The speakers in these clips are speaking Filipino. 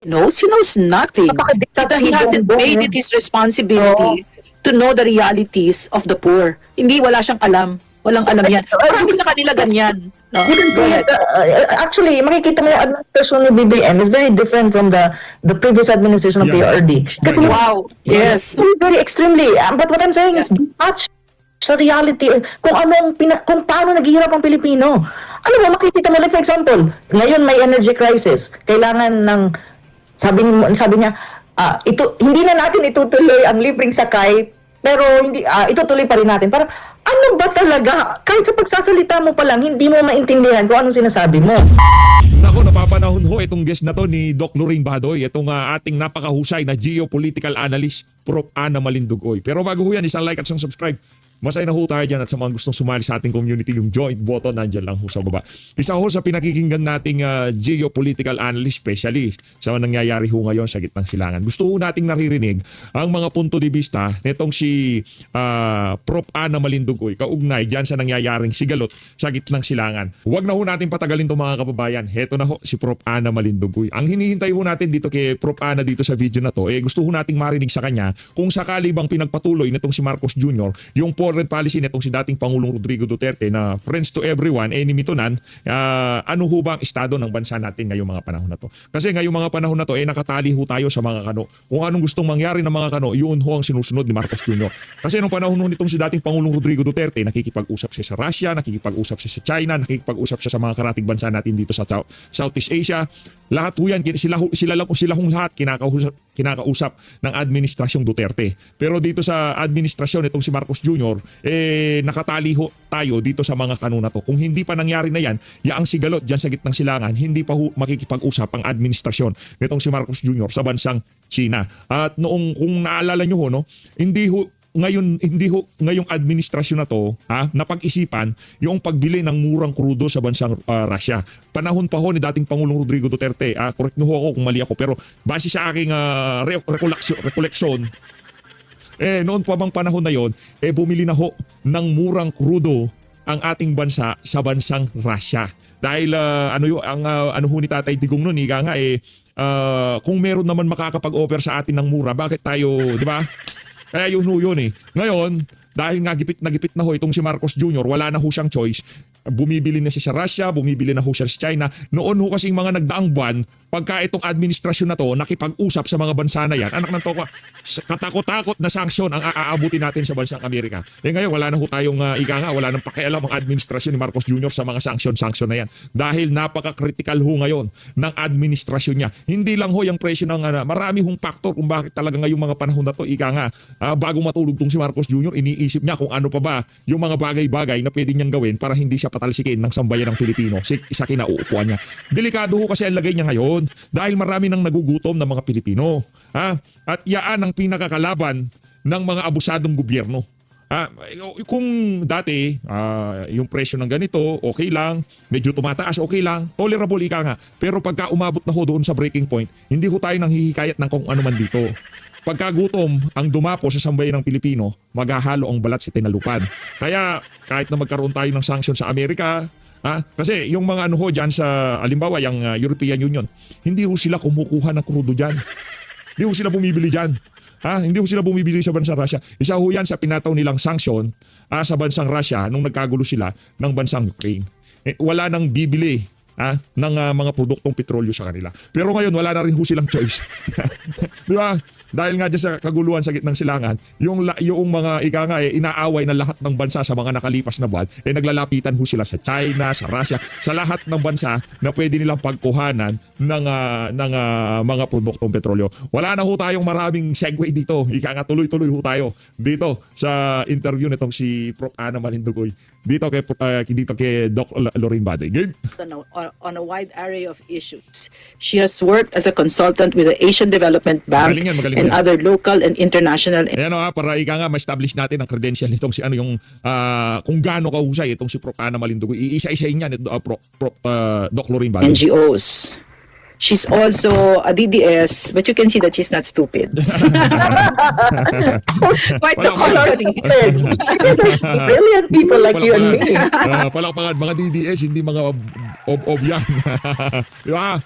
knows? He knows nothing. That he hasn't made it his responsibility to know the realities of the poor. Hindi, wala siyang alam. Walang alam yan. Marami sa kanila ganyan. No? You can Go see ahead. actually, makikita mo yung administration ni BBM is very different from the previous administration of Yeah. PRD. Kasi Wow. Yes. very extremely. But what I'm saying is detach sa reality kung kung paano naghihirap ang Pilipino. Ano mo, makikita mo, like for example, ngayon may energy crisis. Kailangan ng, sabi niya, ito, hindi na natin itutuloy ang libreng sakay, pero hindi, itutuloy pa rin natin. Parang, ano ba talaga? Kahit sa pagsasalita mo pa lang, hindi mo maintindihan kung anong sinasabi mo. Nako, napapanahon ho itong guest na to ni Doc Lorraine Badoy, itong ating napakahusay na geopolitical analyst, Prof. Ana Malindugoy. Pero bago ho yan, isang like at isang subscribe. Masaya na ho tayo dyan at sa mga gustong sumali sa ating community, yung joint button, nandyan lang ho sa baba. Isa ho sa pinakikinggan nating geopolitical analyst specialist sa nangyayari ho ngayon sa gitnang silangan. Gusto ho nating naririnig ang mga punto de vista nitong si Prof. Ana Malindugoy kaugnay dyan sa nangyayaring sigalot sa gitnang silangan. Huwag na ho natin patagalin itong mga kababayan. Heto na ho si Prof. Ana Malindugoy. Ang hinihintay ho natin dito kay Prof. Ana dito sa video na to, gusto ho nating marinig sa kanya kung sakali bang pinagpatuloy nitong si Marcos Jr. yung foreign policy nitong si dating Pangulong Rodrigo Duterte na friends to everyone, enemy to none, ano ho ba ang estado ng bansa natin ngayong mga panahon na to? Kasi ngayong mga panahon na to, nakatali ho tayo sa mga kano. Kung anong gustong mangyari ng mga kano, yun ho ang sinusunod ni Marcos Jr. Kasi nung panahon ho nitong si dating Pangulong Rodrigo Duterte, nakikipag-usap siya sa Russia, nakikipag-usap siya sa China, nakikipag-usap siya sa mga karatig bansa natin dito sa Southeast Asia. Lahat ho yan, sila hong lahat kinakausap ng administrasyong Duterte. Pero dito sa administrasyon itong si Marcos Jr., nakatali ho tayo dito sa mga kanuna to. Kung hindi pa nangyari na yan, yaang sigalot dyan sa gitnang silangan, hindi pa ho makikipag-usap ang administrasyon nitong si Marcos Jr. sa bansang China. At noong, kung naalala nyo ho, no, hindi ho ngayong administrasyon na to napag-isipan yung pagbili ng murang krudo sa bansang Russia. Panahon pa ho ni dating Pangulong Rodrigo Duterte. Correct nyo ho ako kung mali ako, pero base sa aking recollection, noon pa bang panahon na yon, bumili na ho ng murang krudo ang ating bansa sa bansang Russia. Dahil ano ho ni Tatay Digong noon, kung meron naman makakapag-offer sa atin ng mura, bakit tayo, di ba? Kaya yun Ngayon, dahil nga gipit na ho itong si Marcos Jr., wala na ho siyang choice. Bumibili na siya sa Russia, bumibili na ho siya sa China. Noon ho kasing mga nagdaang buwan, pagka itong administrasyon na to nakipag-usap sa mga bansa na yan, anak ng toko, katakot-takot na sanksyon ang aabutin natin sa bansang Amerika. Ngayon wala na ho tayong wala nang pakialam ang administrasyon ni Marcos Jr. sa mga sanksyon na yan. Dahil napaka-critical ho ngayon ng administrasyon niya. Hindi lang ho yung presyo ng marami hong factor kung bakit talaga ngayong mga panahon na to, bago matulog tong si Marcos Jr., iniisip niya kung ano pa ba yung mga bagay-bagay na pwede niyang gawin para hindi siya patalsikin ng sambayan ng Pilipino sa kinauupuan niya. Delikado ho kasi ang lagay niya ngayon dahil marami nang nagugutom ng mga Pilipino. At yaan ang pinakakalaban ng mga abusadong gobyerno. Kung dati, yung presyo ng ganito, okay lang, medyo tumataas, okay lang, tolerable nga. Pero pagka umabot na ho doon sa breaking point, hindi ho tayo nang hihikayat ng kung ano man dito. Pagkagutom ang dumapo sa sambayan ng Pilipino, maghahalo ang balat sa tinalupad. Kaya kahit na magkaroon tayo ng sanction sa Amerika, kasi yung mga ano ho dyan sa, alimbawa, yung European Union, hindi ho sila kumukuha ng krudo dyan. Hindi ho sila bumibili dyan. Hindi ho sila bumibili sa bansang Russia. Isa ho yan sa pinataw nilang sanction sa bansang Russia nung nagkagulo sila ng bansang Ukraine. Wala nang bibili ng mga produktong petrolyo sa kanila. Pero ngayon, wala na rin ho silang choice. Di ba? Dahil nga dyan sa kaguluhan sa gitnang silangan, yung mga inaaway ng lahat ng bansa sa mga nakalipas na buwan, naglalapitan ho sila sa China, sa Russia, sa lahat ng bansa na pwede nilang pagkuhanan ng mga produktong petrolyo. Wala na ho tayong maraming segue dito. Tuloy-tuloy ho tayo dito sa interview nitong si Prof. Ana Malindugoy. Dito kay Doc Lorraine Badoy. Game? On a wide array of issues. She has worked as a consultant with the Asian Development Bank Magaling and other local and international. Ayan para ma-establish natin ang credential nitong si kung gaano kahusay itong si Prof. Ana Malindugoy. Iisa-isahin niya Doc Lorraine Badoy. NGOs. She's also a DDS, but you can see that she's not stupid. Quite the contrary. Brilliant people like you and me. Palakpakan, mga DDS, hindi mga ob yan. Diba?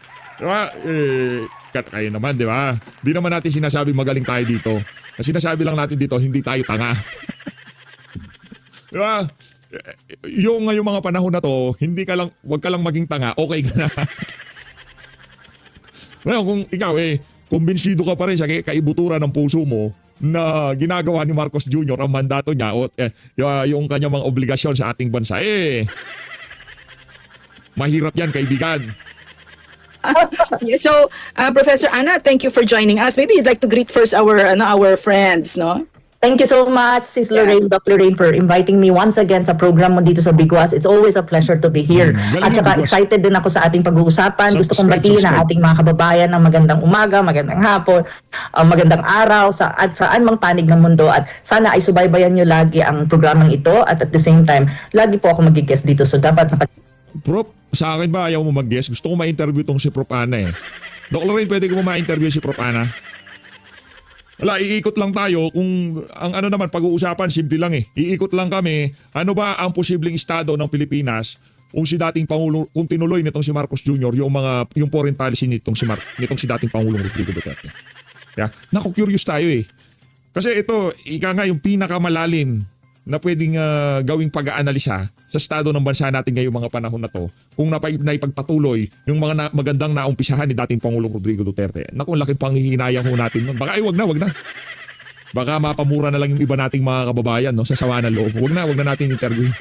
kayo naman, di ba? Di naman natin sinasabi magaling tayo dito. Ang sinasabi lang natin dito, hindi tayo tanga. Di ba? Yung mga panahon na to, wag ka lang maging tanga, okay ka na. Well, kung ikaw kumbinsido ka pa rin sa kaibuturan ng puso mo na ginagawa ni Marcos Jr. ang mandato niya o yung kanyang mga obligasyon sa ating bansa, mahirap yan, kaibigan. So, Professor Ana, thank you for joining us. Maybe you'd like to greet first our friends, no? Thank you so much, Sis Lorraine, Doc Lorraine, for inviting me once again sa program mo dito sa Bigwas. It's always a pleasure to be here. Galing At yung saka Bigwas. excited din ako sa ating pag-uusapan. Gusto kong batiin ang Subscribe. ating mga kababayan ng magandang umaga, magandang hapon, magandang araw, at saan mang panig ng mundo. At sana ay subaybayan nyo lagi ang programang ito. At the same time, lagi po ako mag-guest dito. So dapat Prof, sa akin ba ayaw mo mag-guest? Gusto ko ma-interview tong si Prof. Ana Doc Lorraine, pwede ko mo ma-interview si Prof. Ana? Wala, iikot lang tayo kung ang naman pag-uusapan simple lang Iikot lang kami, ano ba ang posibleng estado ng Pilipinas kung si dating Pangulo, kung tinuloy nitong si Marcos Jr. yung foreign policy nitong si dating Pangulong Rodrigo Duterte. Yeah, naku-curious tayo Kasi ito, ika nga yung pinakamalalim na pwedeng gawing pag-aanalisa sa estado ng bansa natin ngayong mga panahon na to kung naipagpatuloy yung mga magandang naumpisahan ni dating Pangulong Rodrigo Duterte. Naku, laking panghihinayang ho natin nun. Baka wag na. Baka mapamura na lang yung iba nating mga kababayan sa sawa ng loob. Wag na natin interview.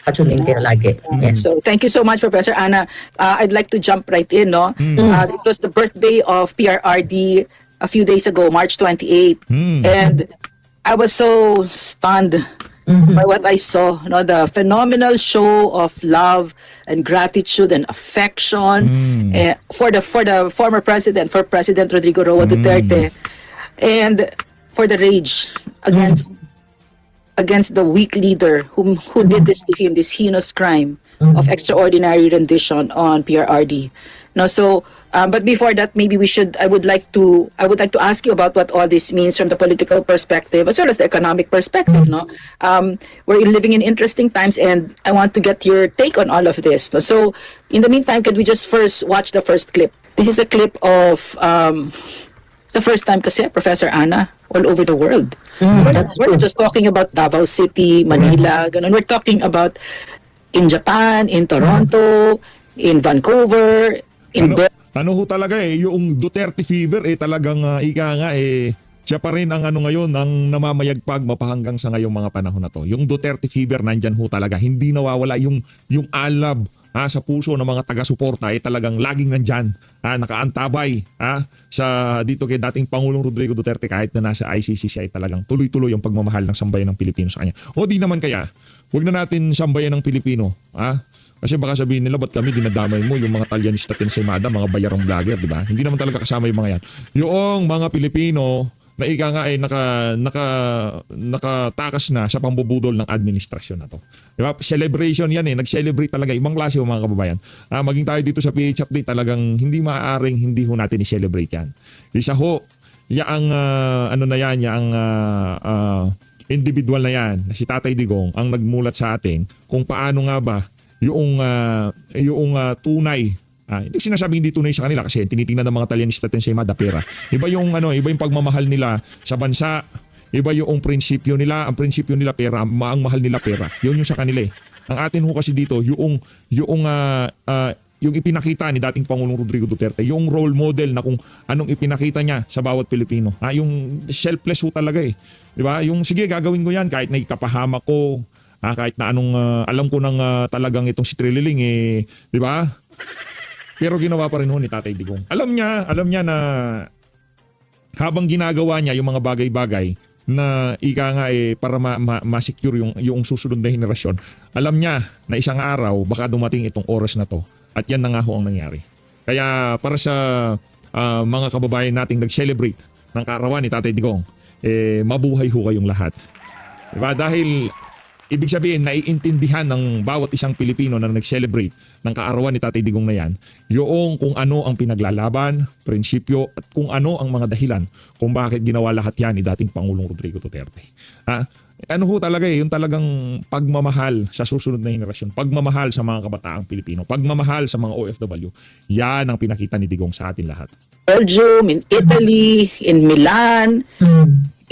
tune in kayo lagi. Yes. So, thank you so much, Professor Ana. I'd like to jump right in, no? It was the birthday of PRRD a few days ago, March 28. And I was so stunned by what I saw, no, the phenomenal show of love and gratitude and affection for the former president, for President Rodrigo Roa Duterte, and for the rage against the weak leader who did this to him, this heinous crime of extraordinary rendition on PRRD. No, so but before that, maybe I would like to ask you about what all this means from the political perspective as well as the economic perspective. No, we're living in interesting times, and I want to get your take on all of this. No? So, in the meantime, could we just first watch the first clip? This is a clip of it's the first time kasi, Professor Ana, all over the world. We're not just talking about Davao City, Manila, ganun. We're talking about in Japan, in Toronto, in Vancouver, in Ano ho talaga yung Duterte fever talagang ika nga siya pa rin ang ngayon ang namamayagpag mapahanggang sa ngayong mga panahon na to. Yung Duterte fever nandyan ho talaga, hindi nawawala yung alab sa puso ng mga taga-suporta talagang laging nandyan, nakaantabay sa dito kay dating Pangulong Rodrigo Duterte kahit na nasa ICC siya talagang tuloy-tuloy yung pagmamahal ng sambayan ng Pilipino sa kanya. O di naman kaya, huwag na natin sambayan ng Pilipino, Kasi baka sabihin nila, ba't kami dinadamay mo yung mga Talyanista Pensemada, mga bayarong vlogger, di ba? Hindi naman talaga kasama yung mga yan. Yung mga Pilipino na ika nga nakatakas na sa pambubudol ng administrasyon na to. Di ba? Celebration yan nag-celebrate talaga. Ibang klase yung mga kababayan. Maging tayo dito sa PH Update, talagang hindi maaaring hindi ho natin i-celebrate yan. Isa ho, yaang individual na yan, na si Tatay Digong, ang nagmulat sa atin kung paano nga ba yung tunay, hindi sinasabing hindi tunay sa kanila kasi tinitingnan ng mga Talyanista Pensemada pera. Iba yung pagmamahal nila sa bansa, iba yung prinsipyo nila, ang prinsipyo nila pera, ang mahal nila pera. Yun yung sa kanila Ang atin ho kasi dito, yung ipinakita ni dating Pangulong Rodrigo Duterte, yung role model na kung anong ipinakita niya sa bawat Pilipino. Yung selfless ho talaga Di ba? Yung sige, gagawin ko yan kahit naikapahamak ko, kahit na anong alam ko nang talagang itong si Trililing di ba? Pero ginawa pa rin ho ni Tatay Digong. Alam niya na habang ginagawa niya yung mga bagay-bagay na ika nga para ma-secure yung susunod na henerasyon. Alam niya na isang araw baka dumating itong oras na to at yan na nga ho ang nangyari. Kaya para sa mga kababayan nating nag-celebrate ng kaarawan ni Tatay Digong, mabuhay ho kayong lahat. Diba? Dahil ibig sabihin, naiintindihan ng bawat isang Pilipino na nag-celebrate ng kaarawan ni Tatay Digong na yan, yung kung ano ang pinaglalaban, prinsipyo, at kung ano ang mga dahilan kung bakit ginawa lahat yan ni dating Pangulong Rodrigo Duterte. ano ho talaga yung talagang pagmamahal sa susunod na henerasyon, pagmamahal sa mga kabataang Pilipino, pagmamahal sa mga OFW, yan ang pinakita ni Digong sa atin lahat. Belgium, in Italy, in Milan,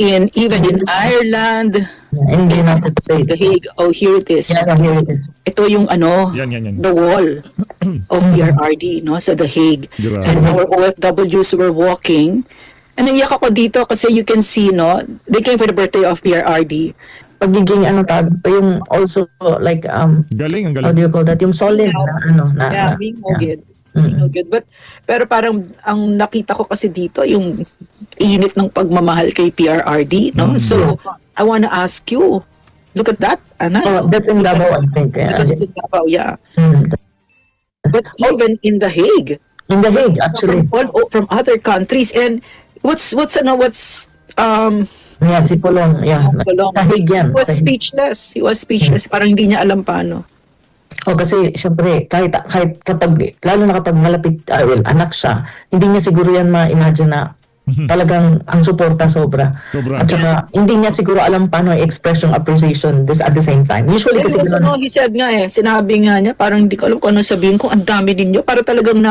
in even in Ireland, In the United States. The Hague. Oh, here it is. Yeah, here it is. Ito yung Yan. the wall of PRRD, no, sa The Hague. Grabe. And our OFWs were walking. And naiyak ako dito kasi you can see, no, they came for the birthday of PRRD. Pagiging yung also like Galing, ang how galing. do you call that? Yung solid na Being good. Being good. But, pero parang ang nakita ko kasi dito, yung init ng pagmamahal kay PRRD, no? So, I wanna ask you, look at that, Ana. Oh, that's in Davao, I think. Yeah. Because in Davao, yeah. Mm. But even in The Hague, In The Hague, actually. from other countries, and what's Yeah, si Pulong. Yeah. Pulong. Sa Hague yan. He was Sa Hague. speechless. He was speechless. Parang hindi niya alam paano. Oh, kasi syempre kahit kapag lalo na kapag malapit anak siya, hindi niya siguro yan ma-imagine na talagang ang suporta sobra. Sobra. At saka hindi niya siguro alam paano i-express yung appreciation this at the same time. Usually kasi Kasi he said nga sinabi nga niya, parang hindi ko alam kung ano sabihin ko, ang dami ninyo. Para talagang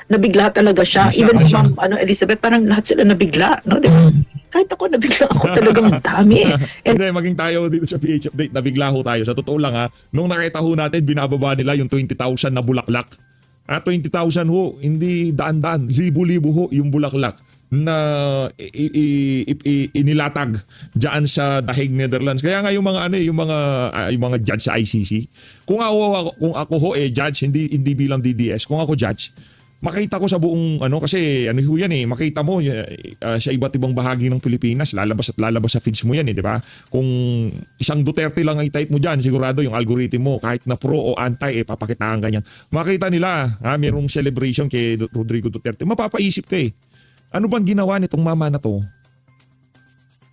nabigla talaga siya. Even si Ma'am Elizabeth, parang lahat sila nabigla. No? Kahit ako nabigla ako, talagang dami. And Hindi, maging tayo dito sa PH Update, nabigla ho tayo. Sa totoo lang nung nakita ho natin, binababa nila yung 20,000 na bulaklak. 20,000 ho, hindi daan-daan, libo-libo ho yung bulaklak na inilatag diyan sa The Hague, Netherlands. Kaya nga yung mga yung mga judge sa ICC, kung ako ho judge, hindi bilang DDS, kung ako judge, makita ko sa buong kasi ho yan makita mo sa iba't ibang bahagi ng Pilipinas, lalabas sa feeds mo yan di ba? Kung isang Duterte lang ay type mo diyan, sigurado yung algorithm mo kahit na pro o anti papakitaan ganyan. Makita nila mayroong celebration kay Rodrigo Duterte, mapapaisip ka ano bang ginawa nitong mama na to?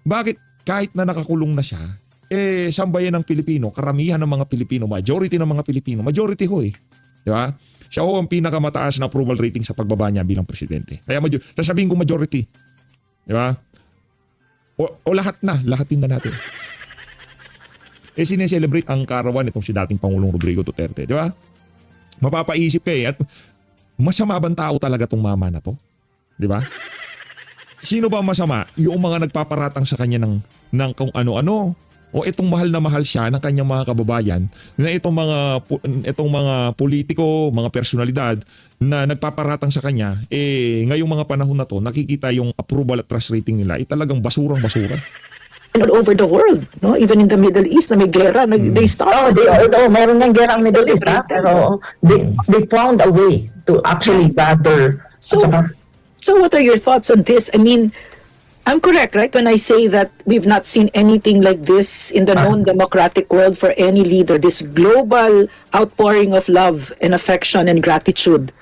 Bakit kahit na nakakulong na siya, sambayan ng Pilipino, karamihan ng mga Pilipino, majority ng mga Pilipino, majority ho di ba? Siya ho ang pinakamataas na approval rating sa pagbaba niya bilang presidente. Kaya sasabihin ko majority. Di ba? O lahatin na natin. Sineselebrate ang karawan itong si dating Pangulong Rodrigo Duterte. Di ba? Mapapaisip ka at masama bang tao talaga tong mama na to? Di ba? Sino ba masama? Yung mga nagpaparatang sa kanya ng kung ano-ano, o itong mahal na mahal siya ng kanyang mga kababayan, na itong mga politiko, mga personalidad na nagpaparatang sa kanya, ngayong mga panahon na to, nakikita yung approval at trust rating nila, talagang basurang-basura. all over the world, no? Even in the Middle East na may gera, they start. Mayroon ng gera ang Middle East, pero they found a way to actually gather. So what are your thoughts on this? I mean, I'm correct, right, when I say that we've not seen anything like this in the known democratic world for any leader, this global outpouring of love and affection and gratitude.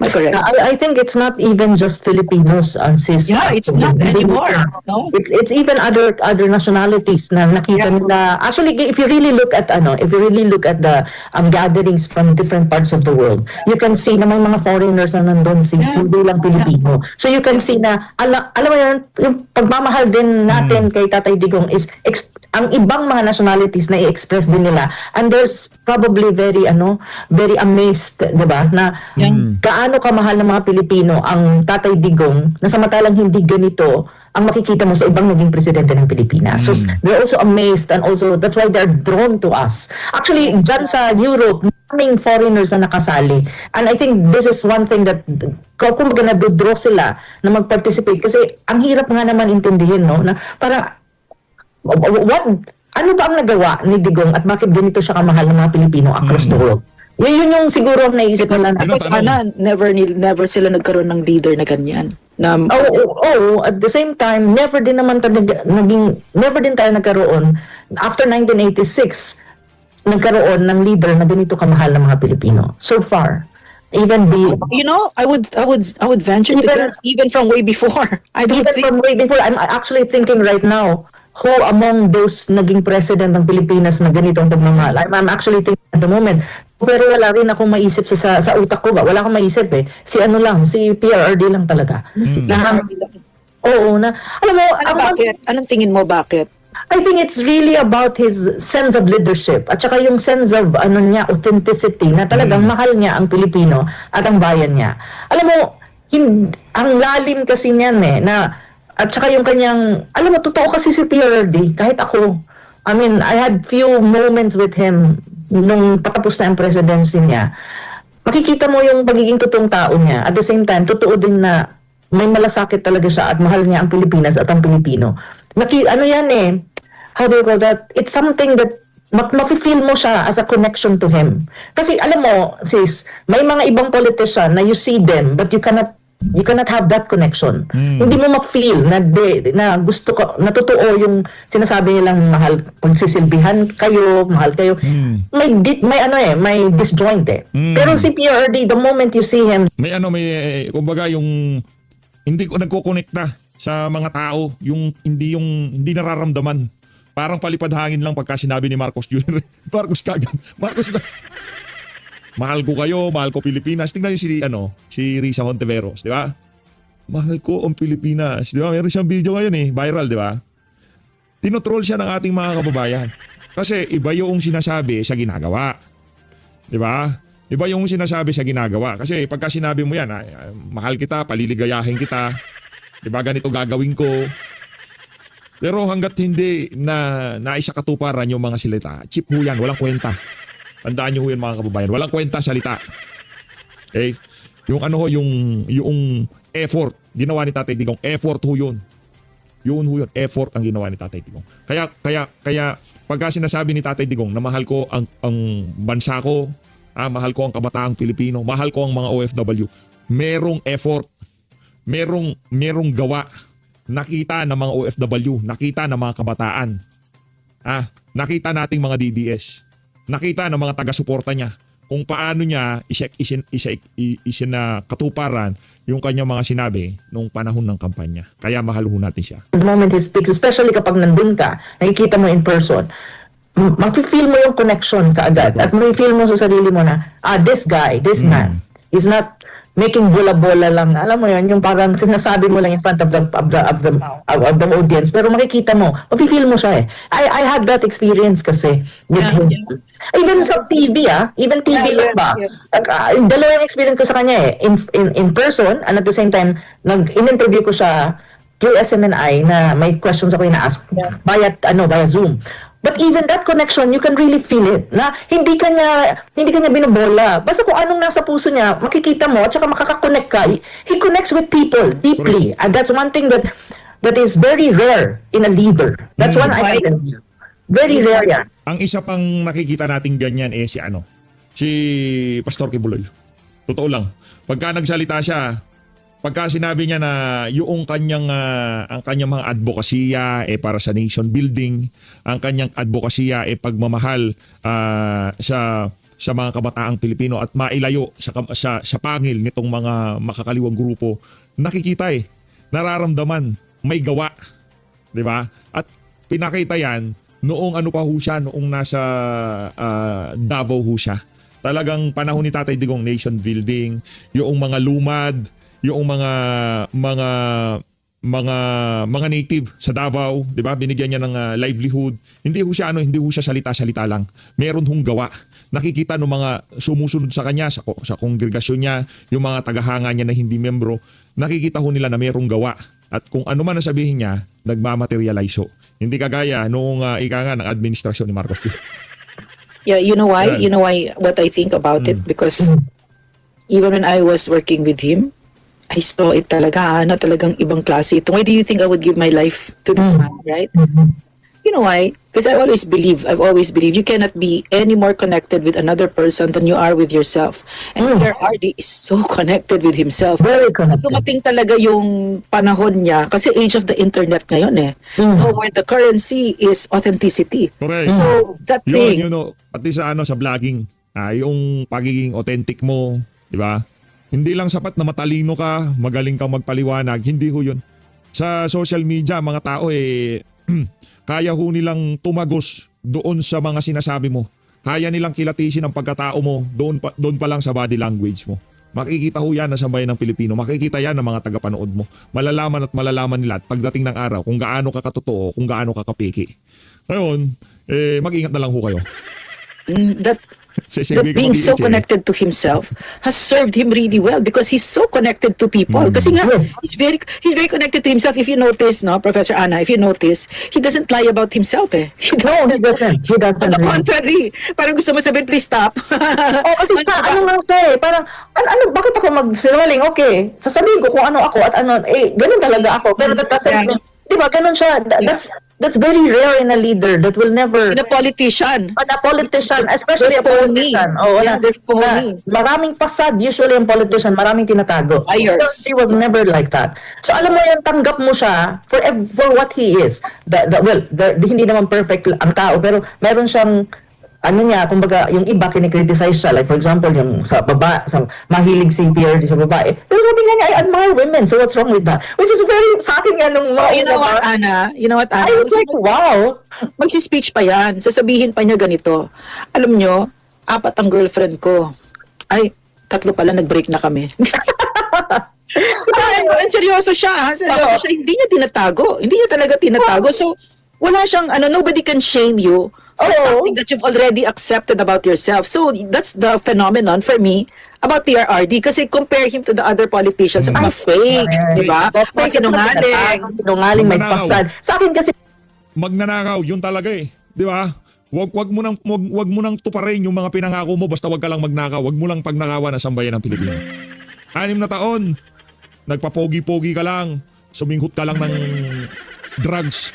Am I correct? I think it's not even just Filipinos, sis. Yeah, it's not anymore. No? It's even other nationalities na nakita nila. Actually, if you really look at the gatherings from different parts of the world, you can see na may mga foreigners na nandun, hindi lang Pilipino. So you can see na alam mo yun, yung pagmamahal din natin kay Tatay Digong is ang ibang mga nationalities na i-express din nila. And there's probably very amazed, 'di ba? Na gaano kamahal ng mga Pilipino ang Tatay Digong na samantalang hindi ganito ang makikita mo sa ibang naging presidente ng Pilipinas. So they're also amazed, and also that's why they're drawn to us. Actually, dyan sa Europe, maraming foreigners na nakasali. And I think this is one thing that kung na-draw sila na mag-participate, kasi ang hirap nga naman intindihin, no? Na parang ano ba ang nagawa ni Digong at bakit ganito siya kamahal ng mga Pilipino across the world? Yun yung siguro ang naisip nila. Tapos never sila nagkaroon ng leader na ganyan. At the same time, never din tayo nagkaroon after 1986 nagkaroon ng leader na ganito kamahal ng mga Pilipino. So far, even I would venture to guess even from way before. From way before, I'm actually thinking right now, who among those naging president ng Pilipinas na ganito ang pagmamahal? I'm actually thinking at the moment. Pero wala rin akong maisip sa utak ko ba? Wala akong maisip Si PRRD lang talaga. Oo na. Alam mo, bakit? Anong tingin mo bakit? I think it's really about his sense of leadership at saka yung sense of authenticity na talagang mahal niya ang Pilipino at ang bayan niya. Alam mo, ang lalim kasi niyan na at saka yung kanyang, alam mo, totoo kasi si PRRD, kahit ako, I mean, I had few moments with him nung patapos na ang presidency niya. Makikita mo yung pagiging totoong tao niya. At the same time, totoo din na may malasakit talaga siya at mahal niya ang Pilipinas at ang Pilipino. How do you call that? It's something that mafe-feel mo siya as a connection to him. Kasi alam mo, sis, may mga ibang politician na you see them but you cannot have that connection. Hindi mo ma-feel na gusto ko, na totoo yung sinasabi nilang mahal, pagsisilbihan kayo, mahal kayo. May disjoint Pero si PRD, the moment you see him, kumbaga yung hindi ko nagko-connecta sa mga tao, yung hindi nararamdaman. Parang palipad hangin lang pagka sinabi ni Marcos Jr. Marcos kagad. Marcos na. Mahal ko kayo, mahal ko Pilipinas. Tingnan niyo si Risa Hontiveros, di ba? Mahal ko ang Pilipinas, di ba? Meron siyang video ngayon viral, di ba? Tinotroll siya ng ating mga kababayan. Kasi iba yung sinasabi sa ginagawa. Di ba? Iba yung sinasabi sa ginagawa. Kasi pagka sinabi mo yan, mahal kita, paliligayahin kita, di ba ganito gagawin ko. Pero hanggat hindi na naisakatuparan yung mga salita, cheap ho yan, walang kwenta. Tandaan nyo ho yan mga kababayan, walang kwenta salita. Okay? Yung yung effort, ginawa ni Tatay Digong, effort ho yun. Yun ho yun, effort ang ginawa ni Tatay Digong. Kaya pagka sinasabi ni Tatay Digong na mahal ko ang bansa ko, mahal ko ang kabataang Pilipino, mahal ko ang mga OFW, merong effort, merong gawa. Nakita ng mga OFW, nakita ng mga kabataan. Nakita nating mga DDS. Nakita ng mga taga-suporta niya kung paano niya katuparan yung kanyang mga sinabi nung panahon ng kampanya. Kaya mahal ho natin siya. the moment he speaks, especially kapag nandun ka, nakikita mo in person, mafe-feel mo yung connection kaagad. At mafe-feel mo sa sarili mo na, this guy, this man, is not making bola-bola lang. Alam mo yun, yung parang sinasabi mo lang in front of the audience. Pero makikita mo, mafe-feel mo siya I had that experience kasi with him. Even sa TV, even TV lang ba? Dalawang experience ko sa kanya in person, and at the same time, in-interview ko siya through SMNI na may questions ako ina-ask via Zoom. But even that connection, you can really feel it. Na hindi kanya binobola. Basta kung anong nasa puso niya, makikita mo at saka makakakonect ka. He connects with people deeply. And that's one thing that is very rare in a leader. That's one I can do. Very rare yan. Ang isa pang nakikita nating ganyan si Pastor Kibuloy. Totoo lang. Pagka nagsalita siya, pagka sinabi niya na yung ang kanyang mga advokasya para sa nation building, ang kanyang advokasya pagmamahal sa mga kabataang Pilipino at mailayo sa pangil nitong mga makakaliwang grupo, nakikita nararamdaman, may gawa, 'di ba? At pinakita yan noong noong nasa Davao ho siya. Talagang panahon ni Tatay Digong, nation building, yung mga lumad, yung mga native sa Davao, 'di ba? Binigyan niya ng livelihood. Hindi ho siya salita-salita lang. Meron hong gawa. Nakikita ng mga sumusunod sa kanya sa kongregasyon niya, yung mga tagahanga niya na hindi membro, nakikita ho nila na merong gawa. At kung ano man ang sabihin niya, nagmamaterialize ho. Hindi kagaya noong ng administrasyon ni Marcos. Yeah, you know why? You know why what I think about it? Because even when I was working with him, I saw it talagang ibang klase. Why do you think I would give my life to this man, right? You know why? Because I've always believed you cannot be any more connected with another person than you are with yourself. And Pierre Hardy is so connected with himself. Very connected. Dumating talaga yung panahon niya, kasi age of the internet ngayon where the currency is authenticity. Correct. So that thing, pati sa vlogging, yung pagiging authentic mo, di ba? Hindi lang sapat na matalino ka, magaling kang magpaliwanag, hindi ho yun. Sa social media, mga tao kaya ho nilang tumagos doon sa mga sinasabi mo. Kaya nilang kilatisin ang pagkatao mo doon pa lang sa body language mo. Makikita ho yan na sa bayan ng Pilipino. Makikita yan ng mga tagapanood mo. Malalaman at malalaman nila at pagdating ng araw kung gaano ka katotoo, kung gaano ka kapiki. Ngayon, mag-ingat na lang ho kayo. That Sesengge ka being so mag-iingat, eh. connected to himself has served him really well because he's so connected to people. Kasi nga, he's very connected to himself. If you notice, no, Professor Ana, if you notice, he doesn't lie about himself eh. He No, he doesn't. He doesn't. On the contrary, parang gusto mo sabihin, please stop. Oh, kasi siya, ano nga siya eh, parang, bakit ako magsinungaling? Okay, sasabihin ko kung ano ako at ano, ganun talaga ako. Pero that doesn't Yeah. mean, di ba, ganun siya. That's very rare in a leader that will never, In a politician. a politician, especially a They're phony. politician. Oh, Yeah, they're phony. Maraming fasad, usually ang politician, maraming tinatago. Liars. He was never like that. So alam mo yan, tanggap mo siya for what he is. Hindi naman perfect ang tao, pero meron siyang ano niya, kumbaga, yung iba kinikriticize siya. Like, for example, yung sa mahilig si PRD sa babae. Pero sabi niya, I admire women, so what's wrong with that? Which is very, sa akin nga nung You know what, Ana? I was like, wow. Magsi-speech pa yan. Sasabihin pa niya ganito. Alam nyo, 4 ang girlfriend ko. Ay, 3 pala, nag-break na kami. And seryoso siya, ha? Seryoso siya. Hindi niya tinatago. Hindi niya talaga tinatago. So, wala siyang, nobody can shame you for something that you've already accepted about yourself. So, that's the phenomenon for me about PRRD. Kasi compare him to the other politicians. Mga fake, di ba? Mga sinungaling. Sinungaling, may Manakaw. fasad. Sa akin kasi, Magnanakaw, yun talaga eh. Di ba? Wag mo nang tuparin yung mga pinangako mo basta wag ka lang magnakaw. Wag mo lang pagnakawan ang sambayan ng Pilipino. 6 na taon, nagpapogi-pogi ka lang, suminghot ka lang ng drugs.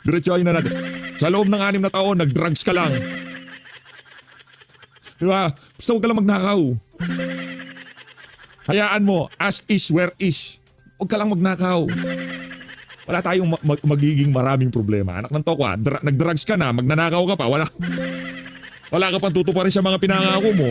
Diretsahin na natin. Sa loob ng 6 na taon, nag-drugs ka lang. Di ba? Basta wag ka lang magnakaw. Hayaan mo, as is where is. Wag ka lang magnakaw. Wala tayong magiging maraming problema. Anak ng tokwa, nag-drugs ka na, magnanakaw ka pa, wala ka pang tutuparin sa mga pinangako mo.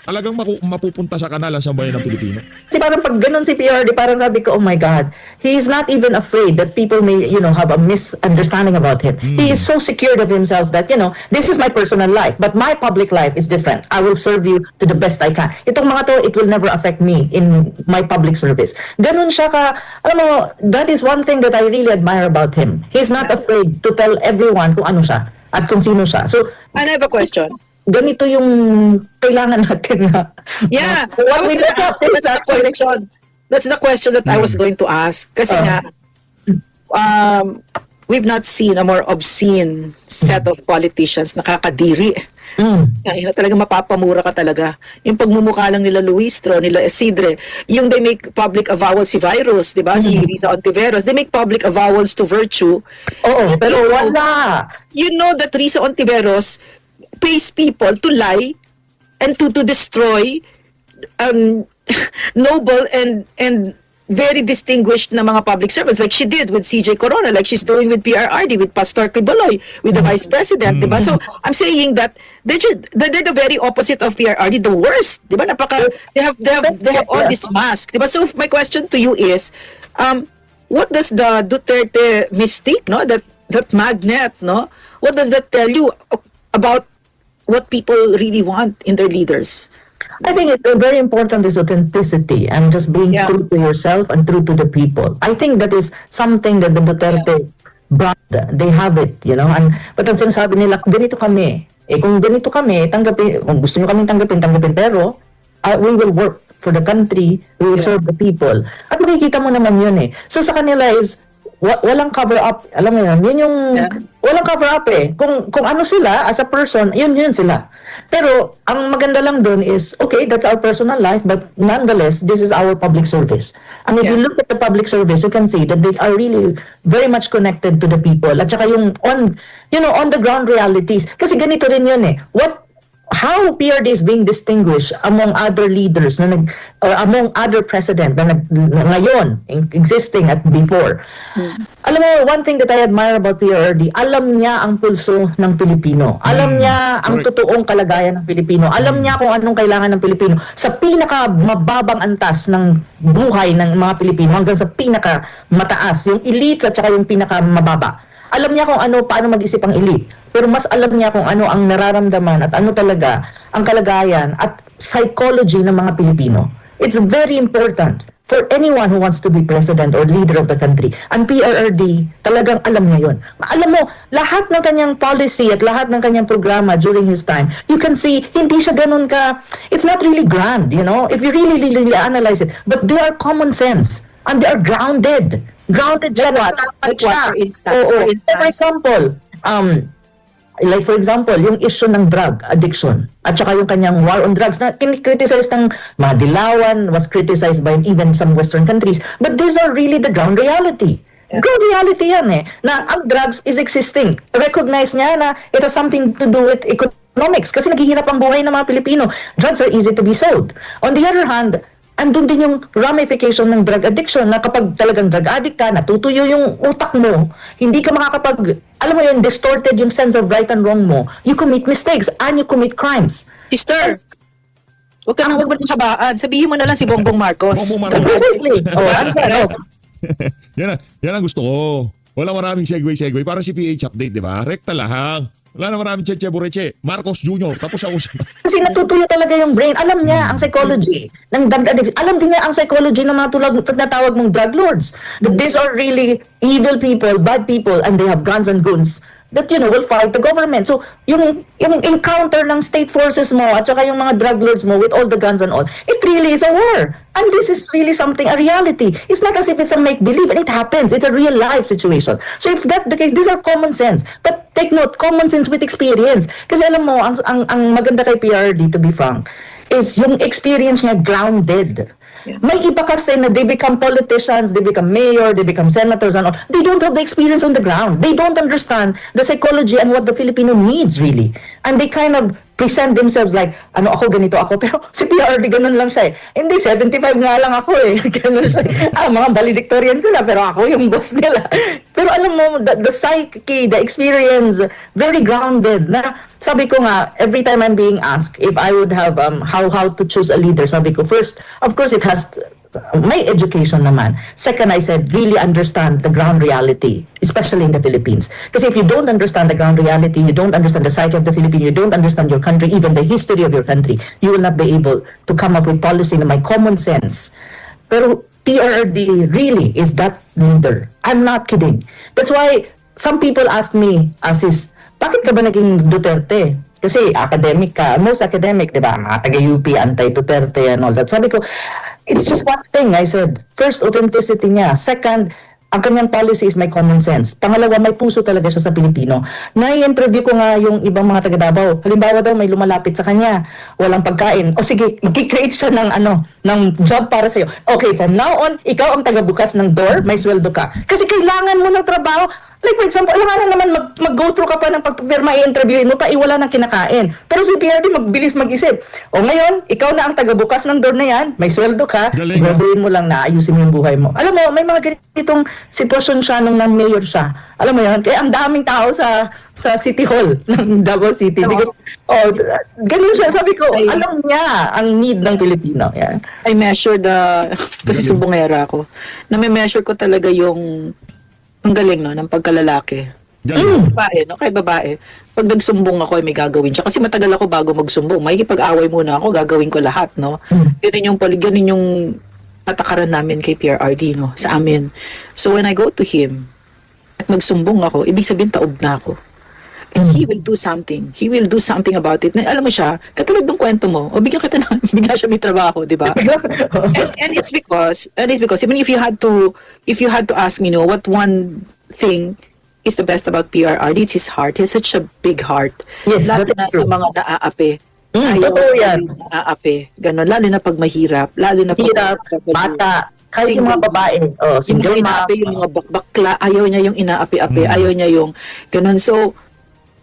Talagang mapupunta sa kanal ang sambayan ng Pilipino. kasi parang pag ganun si PRD, parang sabi ko, oh my God, he is not even afraid that people may, have a misunderstanding about him. He is so secured of himself that, this is my personal life, but my public life is different. I will serve you to the best I can. Itong mga to, it will never affect me in my public service. Ganun siya ka, alam mo, that is one thing that I really admire about him. He's not afraid to tell everyone kung ano siya at kung sino siya. So, And I have a question. ganito yung kailangan natin na. Yeah, What I was we gonna look at ask, is that's the that question. That's the question that I was going to ask. Kasi nga, we've not seen a more obscene set of politicians nakakadiri. Na talaga mapapamura ka talaga. Yung pagmumukha lang nila Luistro, nila Isidre, yung they make public avowals si Virus, di ba? Si Risa Ontiveros, they make public avowals to virtue. Oo, pero wala. You know that Risa Ontiveros pays people to lie and to destroy noble and very distinguished na mga public servants like she did with CJ Corona, like she's doing with PRRD, with Pastor Quiboloy, with the Vice President, diba? So, I'm saying that they're the very opposite of PRRD, the worst, diba? They have all this mask, diba? So, my question to you is, what does the Duterte mystique, no? That magnet, no? What does that tell you about what people really want in their leaders? I think very important is authenticity and just being true to yourself and true to the people. I think that is something that the Duterte brought. They have it, but ang sinasabi nila, ganito kami. Kung ganito kami, tanggapin, kung gusto nyo kami tanggapin, pero we will work for the country, we will serve the people. At makikita mo naman yun eh. So sa kanila is, walang cover up. Alam mo yun yung walang cover up eh. Kung ano sila as a person, yun sila. Pero ang maganda lang doon is, okay, that's our personal life, but nonetheless, this is our public service. And if you look at the public service, you can see that they are really very much connected to the people. At saka yung on the ground realities. Kasi ganito rin yun eh. How PRD is being distinguished among other leaders or among other president na ngayon existing at before. Alam mo, one thing that I admire about PRD, alam niya ang pulso ng Pilipino. Alam niya ang totoong kalagayan ng Pilipino. Alam niya kung anong kailangan ng Pilipino. Sa pinakamababang antas ng buhay ng mga Pilipino hanggang sa pinakamataas, yung elite at saka yung pinakamababa. Alam niya kung ano, paano mag-isip ang elite. Pero mas alam niya kung ano ang nararamdaman at ano talaga ang kalagayan at psychology ng mga Pilipino. It's very important for anyone who wants to be president or leader of the country. Ang PRRD, talagang alam niya yun. Alam mo, lahat ng kanyang policy at lahat ng kanyang programa during his time, you can see, hindi siya ganun ka, it's not really grand, you know, if you really analyze it. But they are common sense. And they are grounded. Grounded siya. Like what, for instance? Oo. For instance? For example, like for example, yung issue ng drug addiction at saka yung kanyang war on drugs na criticize ng mga Dilawan, was criticized by even some Western countries. But these are really the ground reality. Ground reality yan na ang drugs is existing. Recognize niya na it has something to do with economics kasi naghihirap ang buhay ng mga Pilipino. Drugs are easy to be sold. On the other hand, andun din yung ramification ng drug addiction na kapag talagang drug addict ka, natutuyo yung utak mo, hindi ka makakapag, alam mo yun, distorted yung sense of right and wrong mo, you commit mistakes and you commit crimes. Sister, huwag ka nang magbalang kabaan. Sabihin mo na lang si Bongbong Marcos. Bongbong Marcos. Precisely. Yan ang gusto ko. Wala maraming segue. Para si PH update, di ba? Rekta lang. Wala na maraming Cheche Boreche. Marcos Jr. Tapos ako siya. Kasi natutuyo talaga yung brain. Alam niya ang psychology ng drug addiction. Alam din niya ang psychology ng mga tulad na tawag mong drug lords. That these are really evil people, bad people, and they have guns and guns that, you know, will fight the government. So, yung encounter ng state forces mo at saka yung mga drug lords mo with all the guns and all, it really is a war. And this is really something, a reality. It's not as if it's a make-believe, and it happens. It's a real-life situation. So, if that's the case, these are common sense. But take note, common sense with experience. Kasi alam mo, ang maganda kay PRD, to be frank, is yung experience niya grounded. May iba kasi na they become politicians, they become mayor, they become senators and all. They don't have the experience on the ground. They don't understand the psychology and what the Filipino needs really. And they kind of present themselves like, ano ako, ganito ako. Pero si PRD ganun lang siya Hindi, 75 nga lang ako Ganun siya. Mga valedictorian sila, pero ako yung boss nila. Pero alam mo, the psyche, the experience, very grounded. Na sabi ko nga, every time I'm being asked if I would have how to choose a leader, sabi ko, first, of course, it has may education naman. Second, I said, really understand the ground reality, especially in the Philippines. Kasi if you don't understand the ground reality, you don't understand the psyche of the Philippines, you don't understand your country, even the history of your country, you will not be able to come up with policy na may common sense. Pero PRRD really is that leader. I'm not kidding. That's why some people ask me, bakit ka ba naging Duterte? Kasi academic ka, most academic, di ba? Mga taga-UP, anti-Duterte and all that. Sabi ko, it's just one thing. I said, first, authenticity niya. Second, ang kanyang policy is may common sense. Pangalawa, may puso talaga siya sa Pilipino. Nai-interview ko nga yung ibang mga taga-Davao. Halimbawa daw, may lumalapit sa kanya, walang pagkain. O sige, mag-create siya ng job para sa'yo. Okay, from now on, ikaw ang taga-bukas ng door, may sweldo ka. Kasi kailangan mo ng trabaho. Like for example, alam naman mag-go through ka pa ng pagpapirma, i-interviewin mo pa, iwala ng kinakain. Pero si PRD magbilis mag-isip. O ngayon, ikaw na ang taga-bukas ng door na yan, may sweldo ka, siguraduhin mo lang na ayusin mo yung buhay mo. Alam mo, may mga ganitong sitwasyon siya nung mayor siya. Alam mo yun, kaya ang daming tao sa City Hall ng Davao City. Because, ganun siya. Sabi ko, alam niya ang need ng Pilipino. Yan. I measure kasi sumbongera ako, na may measure ko talaga yung ang galing ng pagkalalaki. Babae, no? Kahit babae. Pag nagsumbong ako, may gagawin siya. Kasi matagal ako bago magsumbong. Makikipag-away muna ako, gagawin ko lahat, no? Ganun yung patakaran namin kay PRRD, no? Sa amin. So when I go to him, at magsumbong ako, ibig sabihin taob na ako. And he will do something. He will do something about it. Na, alam mo siya, katulad ng kwento mo, bigla siya may trabaho, di ba? and it's because even if you had to ask me, what one thing is the best about PRRD, it's his heart. He has such a big heart. Yes, lalo na sa mga naaapi. Totoo yan. Naaapi. Ganon. Lalo na pag mahirap. Lalo na pag bata. Kahit yung mga babae. Single inaapi, yung mga bakla. Ayaw niya yung inaapi-api. Ayaw niya yung ganon. So,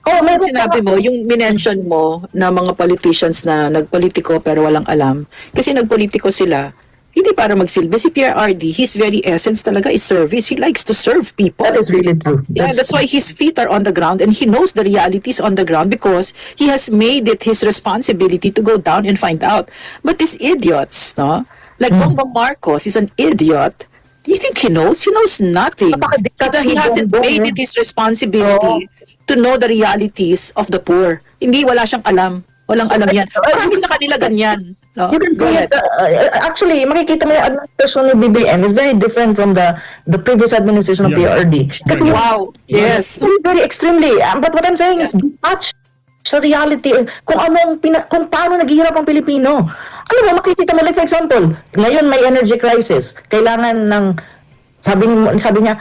may sinabi mo, yung minention mo na mga politicians na nagpolitiko pero walang alam. Kasi nagpolitiko sila, hindi para magsilbi. Si PRRD, his very essence talaga is service. He likes to serve people. That is really true. That's why his feet are on the ground and he knows the realities on the ground because he has made it his responsibility to go down and find out. But these idiots, no? Like Bongbong Marcos is an idiot. You think he knows? He knows nothing. Napaka-dictator He ni hasn't Bongbong, made eh. it his responsibility to know the realities of the poor. Hindi, wala siyang alam. Walang alam yan. Marami sa kanila ganyan. No? You can Go see ahead. it. Actually, makikita mo yung administration ni BBM is very different from the previous administration of Yeah. PRD. Kasi Wow. Yes. very, very extremely. But what I'm saying is detached sa reality kung kung paano naghihirap ang Pilipino. Alam mo, makikita mo, like for example, ngayon may energy crisis. Kailangan ng, sabi niya,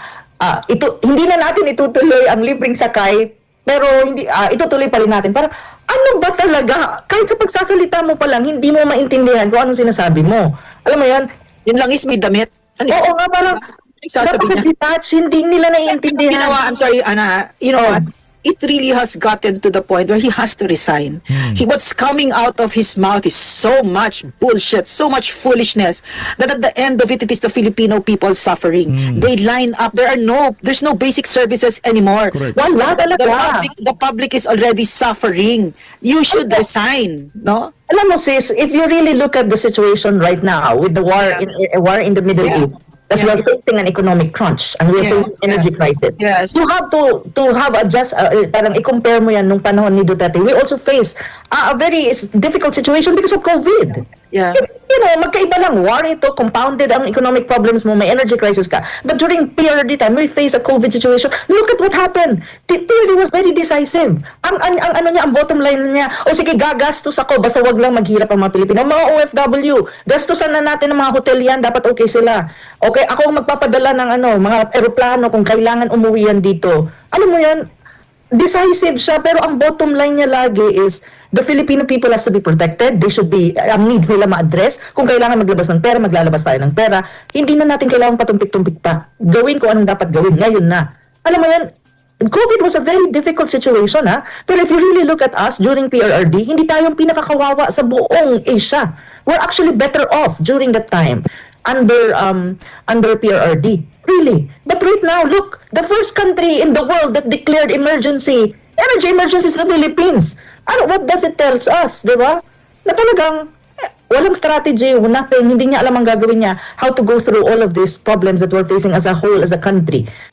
hindi na natin itutuloy ang libreng sakay, pero hindi itutuloy pa rin natin. Parang, ano ba talaga? Kahit sa pagsasalita mo pa lang, hindi mo maintindihan kung anong sinasabi mo. Alam mo yan? Yun lang is may damit. Ano Oo nga, parang, Sasabihin niya. detach, hindi nila naiintindihan. Ginawa, I'm sorry, Ana, you know Oh. what? It really has gotten to the point where he has to resign. What's coming out of his mouth is so much bullshit, so much foolishness, that at the end of it, it is the Filipino people suffering. They line up. There's no basic services anymore. Correct. Wala talaga. The public is already suffering. You should resign, no? Alam mo sis, if you really look at the situation right now with the war in the Middle Yeah. East, as we're facing an economic crunch and we're Yes, facing energy yes, crisis. yes. You have to have parang i-compare mo yan nung panahon ni Duterte. We also face a very difficult situation because of COVID. Yeah. You know, magkaiba lang. War ito, compounded ang economic problems mo, may energy crisis ka. But during PRD time, we face a COVID situation. Look at what happened. PRD was very decisive. Ang bottom line niya, o sige, gagastos ako, basta wag lang maghirap ang mga Pilipino. Mga OFW, gastusan na natin ng mga hotel yan, dapat okay sila. Okay, ako ang magpapadala ng mga eroplano kung kailangan umuwi yan dito. Alam mo yan, decisive siya, pero ang bottom line niya lagi is the Filipino people has to be protected. They should be, ang needs nila ma-address. Kung kailangan maglabas ng pera, maglalabas tayo ng pera. Hindi na natin kailangan patumpik-tumpik pa. Gawin ko anong dapat gawin. Ngayon na. Alam mo yan, COVID was a very difficult situation, ha? Pero if you really look at us during PRRD, hindi tayong pinakakawawa sa buong Asia. We're actually better off during that time under PRRD. Really. But right now, look, the first country in the world that declared energy emergency is the Philippines. What does it tell us, di ba? Na talagang walang strategy, nothing, hindi niya alam ang gagawin niya, how to go through all of these problems that we're facing as a whole, as a country.